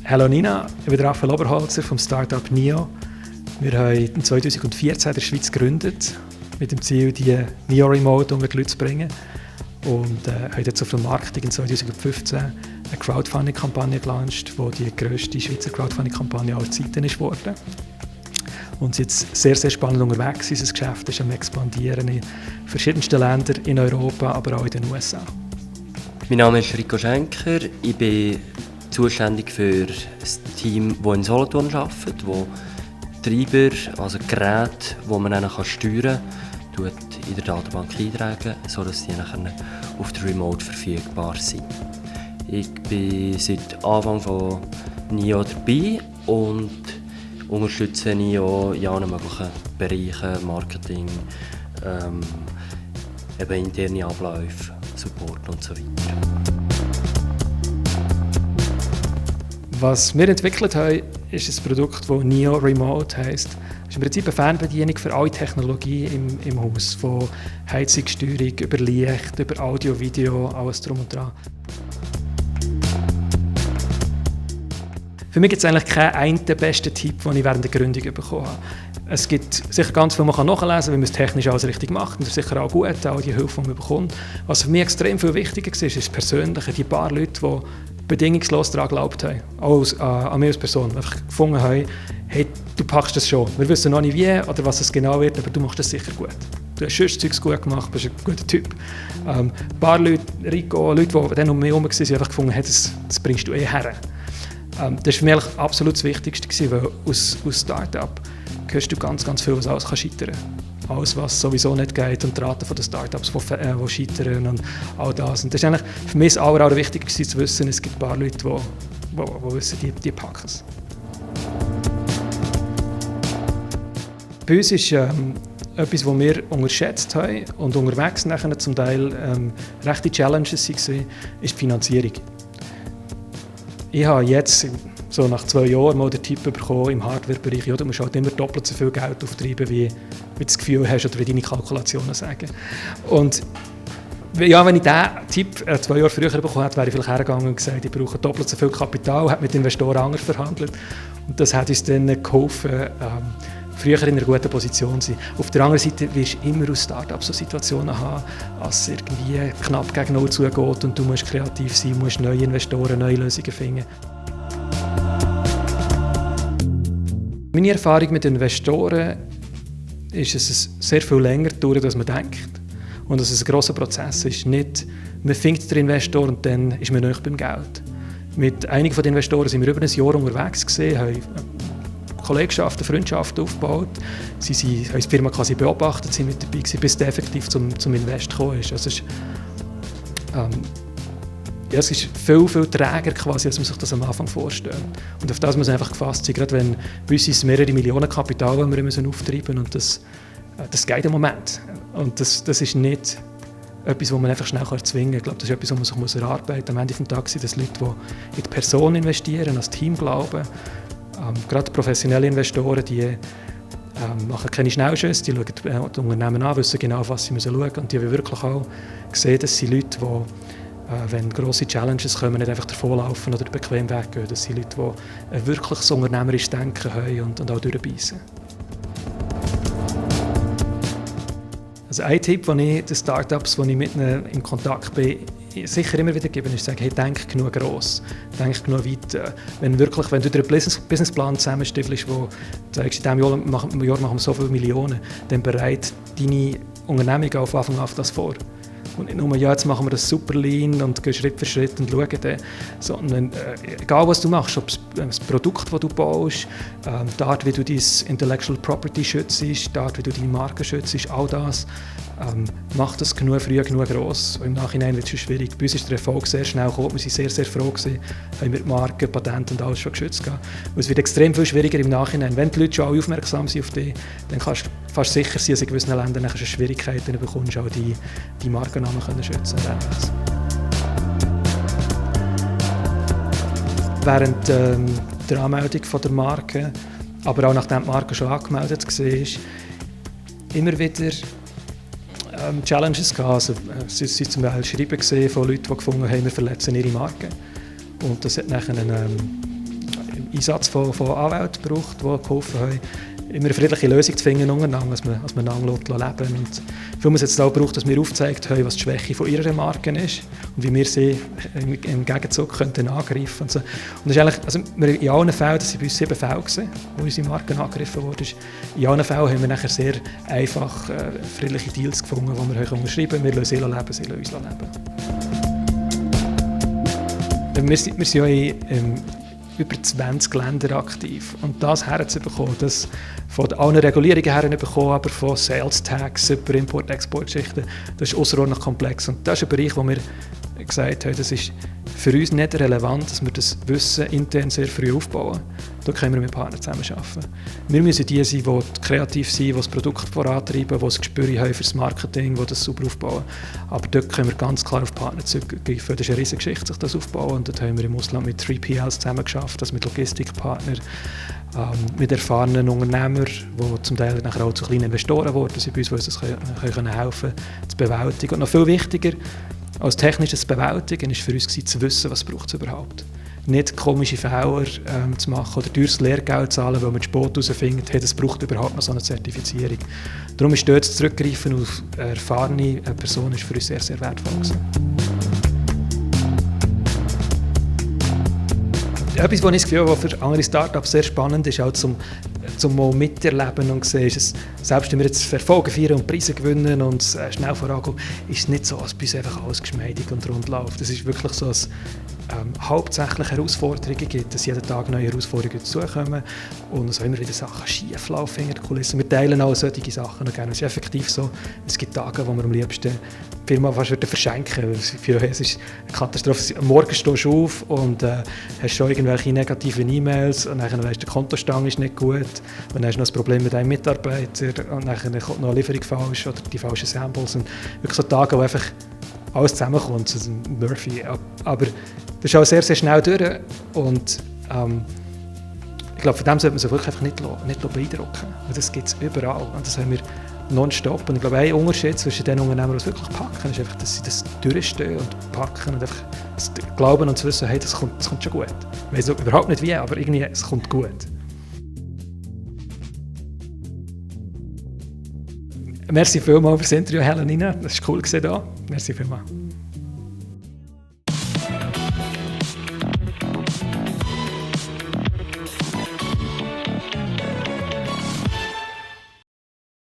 Hallo Nina, ich bin Raphael Oberholzer vom Startup NIO. Wir haben 2014 in der Schweiz gegründet, mit dem Ziel, die NIO Remote unter die Leute zu bringen. Und haben jetzt auf der Marketing in 2015 eine Crowdfunding-Kampagne gelauncht, die die grösste Schweizer Crowdfunding-Kampagne aller Zeiten ist geworden. Und sind jetzt sehr, sehr spannend unterwegs. Unser Geschäft ist am Expandieren in verschiedensten Ländern in Europa, aber auch in den USA. Mein Name ist Rico Schenker. Ich bin zuständig für das Team, das in Solothurn arbeitet, das Treiber, also Geräte, die man dann steuern kann, in der Datenbank eintragen, sodass die dann auf der Remote verfügbar sind. Ich bin seit Anfang von NIO dabei und unterstütze NIO in allen möglichen Bereichen, Marketing, eben interne Abläufe, Support und so weiter. Was wir entwickelt haben, ist ein Produkt, das NIO Remote heisst. Das ist im Prinzip eine Fernbedienung für alle Technologie im Haus. Von Heizungssteuerung über Licht, über Audio, Video, alles drum und dran. Für mich gibt es eigentlich keinen besten Tipp, den ich während der Gründung bekommen habe. Es gibt sicher ganz viel, man nachlesen kann, wie man es technisch alles richtig macht. Und das ist sicher auch gut, auch die Hilfe, die man bekommt. Was für mich extrem viel wichtiger war, ist das Persönliche. Die paar Leute, die bedingungslos daran geglaubt haben, auch an mir als Person, einfach gefunden haben, hey, du packst das schon. Wir wissen noch nicht wie oder was es genau wird, aber du machst das sicher gut. Du hast sonst Zeugs gut gemacht, bist ein guter Typ. Ein paar Leute, Rico, Leute, die dann um mich herum waren, haben einfach gefunden, hey, das bringst du her. Das war für mich absolut das Wichtigste, weil aus Start-up hörst du ganz, ganz viel, was alles scheitern kann. Alles, was sowieso nicht geht und die Raten der Start-ups, die scheitern und all das. Und das ist eigentlich für mich das Allerwichtigste zu wissen, es gibt ein paar Leute, die wissen, die packen es. Bei uns ist etwas, was wir unterschätzt haben und unterwegs nachher zum Teil rechte Challenges waren, ist die Finanzierung. Ich habe jetzt, so nach 2 Jahren, mal den Tipp bekommen im Hardware-Bereich, ja, du musst halt immer doppelt so viel Geld auftreiben, wie du das Gefühl hast oder wie deine Kalkulationen sagen. Und ja, wenn ich diesen Tipp 2 Jahre früher bekommen hätte, wäre ich vielleicht hergegangen und gesagt, ich brauche doppelt so viel Kapital, habe mit Investoren anders verhandelt. Und das hat uns dann geholfen, früher in einer guten Position zu sein. Auf der anderen Seite wirst du immer aus Startups so Situationen haben, als es irgendwie knapp gegen Null zugeht und du musst kreativ sein, musst neue Investoren, neue Lösungen finden. Meine Erfahrung mit Investoren ist, dass es sehr viel länger dauert, als man denkt. Und dass es ein grosser Prozess ist. Nicht, man findet den Investor und dann ist man nahe beim Geld. Mit einigen von den Investoren sind wir über ein Jahr unterwegs gewesen, haben Kollegschaften, Freundschaften aufgebaut. Sie haben die Firma quasi beobachtet, sind mit dabei gewesen, bis der effektiv zum Invest gekommen ist. Also es ist viel, viel träger quasi, als man sich das am Anfang vorstellt. Und auf das muss man einfach gefasst sein, gerade wenn bei uns ist mehrere Millionen Kapital, die wir müssen auftreiben und das geht im Moment. Und das ist nicht etwas, das man einfach schnell erzwingen kann. Ich glaube, das ist etwas, was man sich erarbeiten muss. Am Ende des Tages sind das Leute, die in die Person investieren, als Team glauben. Gerade professionelle Investoren, die machen keine Schnellschüsse, die schauen die Unternehmen an, wissen genau, auf was sie schauen müssen. Und die haben wirklich auch gesehen, dass sie Leute, die, wenn grosse Challenges kommen, nicht einfach davonlaufen oder den bequemen Weg gehen. Das sind Leute, die ein wirkliches unternehmerisches Denken haben und auch durchbeissen. Also ein Tipp, den ich den Startups, die ich mit ihnen in Kontakt bin, sicher immer wieder gebe, ist zu sagen, hey, denk genug gross, denk genug weit. Wenn du dir einen Businessplan zusammenstiefelst, wo du sagst, in diesem Jahr machen wir so viele Millionen, dann bereit deine Unternehmung auf Anfang an das vor. Und nicht nur, ja, jetzt machen wir das super lean und gehen Schritt für Schritt und schauen dann, sondern egal was du machst, ob das Produkt, das du baust, die Art, wie du dein Intellectual Property schützt, die Art, wie du deine Marke schützt, all das, mach das genug früh, genug gross. Im Nachhinein wird es schon schwierig. Bei uns ist der Erfolg sehr schnell gekommen, wir waren sehr, sehr froh gewesen, haben wir die Marke, Patente und alles schon geschützt gehabt. Und es wird extrem viel schwieriger im Nachhinein. Wenn die Leute schon alle aufmerksam sind auf dich, dann kannst du fast sicher sein, dass in gewissen Ländern nachher schon Schwierigkeiten bekommst, auch die Markennamen können schützen. Während der Anmeldung von der Marke, aber auch nachdem die Marke schon angemeldet war, immer wieder Challenges gehabt. Also, es waren zum Beispiel Schreiben von Leuten, die gefunden haben, wir verletzen ihre Marke. Und das hat nachher Einsatz von Anwälten gebraucht, die geholfen haben, immer eine friedliche Lösung zu finden untereinander, dass man einander leben. Und viel muss jetzt auch gebraucht, dass wir aufgezeigt haben, was die Schwäche von ihrer Marke ist und wie wir sie im Gegenzug könnten angreifen und so. Und das ist eigentlich, also in allen Fällen, das waren bei uns 7 Fälle gewesen, wo unsere Marke angegriffen wurde. In allen Fällen haben wir nachher sehr einfach friedliche Deals gefunden, die wir unterschreiben können. Wir lassen sie leben, sie lassen uns leben. Wir sind ja in über 20 Ländern aktiv. Und das herzubekommen, das von allen Regulierungen herzubekommen, aber von Sales Tax, über Import-Export-Schichten, das ist außerordentlich komplex. Und das ist ein Bereich, wo wir gesagt haben, das ist für uns nicht relevant, dass wir das Wissen intern sehr früh aufbauen. Da können wir mit Partnern zusammenarbeiten. Wir müssen die sein, die kreativ sind, die das Produkt vorantreiben, die das Gespür haben für das Marketing, die das super aufbauen. Aber dort können wir ganz klar auf Partner zurückgreifen. Das ist eine riesige Geschichte, sich das aufbauen. Und dort haben wir im Ausland mit 3PLs zusammengearbeitet, also mit Logistikpartnern, mit erfahrenen Unternehmern, die zum Teil nachher auch zu kleinen Investoren geworden sind, bei uns, die uns das können helfen zu bewältigen. Und noch viel wichtiger als technisches Bewältigen ist für uns zu wissen, was braucht es überhaupt. Nicht komische Fehler zu machen oder teures Lehrgeld zahlen, weil man Sport herausfindet, hey, das braucht überhaupt noch so eine Zertifizierung. Darum ist dort das Zurückgreifen auf erfahrene Personen ist für uns sehr, sehr wertvoll gewesen. Etwas, was ich das Gefühl habe, was für andere Startups sehr spannend ist, auch zum mal miterleben und sehen, ist es, selbst wenn wir jetzt Erfolge feiern und Preise gewinnen und schnell vorangehen, ist es nicht so, als bei uns einfach alles geschmeidig und rund läuft. Es ist wirklich so, dass hauptsächlich Herausforderungen gibt, dass jeden Tag neue Herausforderungen dazukommen und es auch immer wieder Sachen schief laufen hinter den Kulissen. Wir teilen auch solche Sachen gerne. Es ist effektiv so, es gibt Tage, wo wir am liebsten die Firma fast verschenken würden. Es ist eine Katastrophe. Am Morgen stehst du auf und hast schon irgendwelche negativen E-Mails und dann weißt du, der Kontostand ist nicht gut und dann hast du noch das Problem mit deinem Mitarbeiter und dann kommt noch eine Lieferung falsch oder die falschen Samples. Und wirklich so Tage, wo einfach alles zusammenkommt, so ein Murphy. Aber das ist auch sehr, sehr schnell durch und ich glaube, von dem sollte man sich wirklich einfach nicht beeindrucken. Das gibt es überall und das haben wir nonstop. Und ich glaube, ein Unterschied zwischen den Unternehmern, die es wirklich packen, ist einfach, dass sie das durchstehen und packen und einfach glauben und zu wissen, hey, das kommt schon gut. Ich weiß überhaupt nicht wie, aber irgendwie, es kommt gut. Merci vielmals für das Interview, Helena. Das war cool hier. Merci vielmals.